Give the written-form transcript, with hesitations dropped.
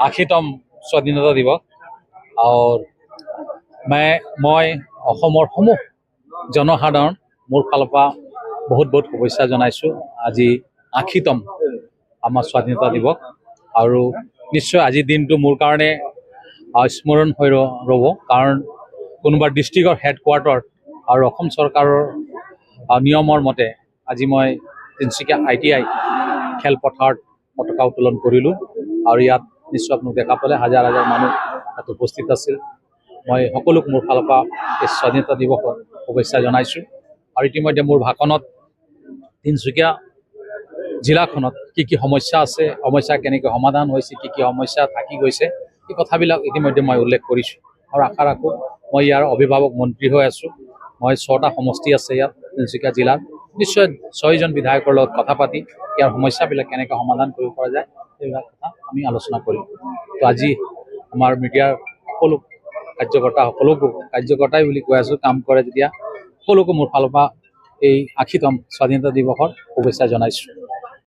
80তম স্বাধীনতা দিৱস और মই অসমৰ সমূহ জনসাধাৰণ মোৰ ফালৰ পৰা বহুত বহুত শুভেচ্ছা জনাইছোঁ। আজি 80তম আমাৰ স্বাধীনতা দিৱস আৰু নিশ্চয় আজিৰ দিনটো মোৰ কাৰণে স্মৰণ হৈ ৰ'ব, কাৰণ কোনোবা ডিষ্ট্ৰিক্টৰ হেডকোৱাৰ্টাৰ আৰু অসম চৰকাৰৰ নিয়মৰ মতে আজি মই তিনিচুকীয়া ITI খেলপথাৰত পতাকা উত্তোলন কৰিলোঁ আৰু ইয়াত নিশ্চয় আপোনাক দেখা পালে হাজাৰ হাজাৰ মানুহ তাত উপস্থিত আছিল। মই সকলোক মোৰ ফালৰ পৰা এই স্বাধীনতা দিৱসত শুভেচ্ছা জনাইছোঁ আৰু ইতিমধ্যে মোৰ ভাষণত তিনিচুকীয়া জিলাখনত কি সমস্যা আছে, সমস্যা কেনেকৈ সমাধান হৈছে, কি সমস্যা থাকি গৈছে, এই কথাবিলাক ইতিমধ্যে মই উল্লেখ কৰিছোঁ আৰু আশা ৰাখোঁ মই ইয়াৰ অভিভাৱক মন্ত্ৰী হৈ আছোঁ। মই 6টা সমষ্টি আছে ইয়াত তিনিচুকীয়া জিলাত, নিশ্চয় 6জন বিধায়কৰ লগত কথা পাতি ইয়াৰ সমস্যাবিলাক কেনেকৈ সমাধান কৰিব পৰা যায় সেইবিলাক কথা আমি আলোচনা কৰিম। তো আজি আমাৰ মিডিয়াৰ সকলো সকলোকো কাৰ্যকৰ্তাই বুলি কৈ আছোঁ, কাম কৰে যেতিয়া সকলোকো মোৰ ফালৰ পৰা এই 80তম স্বাধীনতা দিৱসৰ শুভেচ্ছা জনাইছোঁ।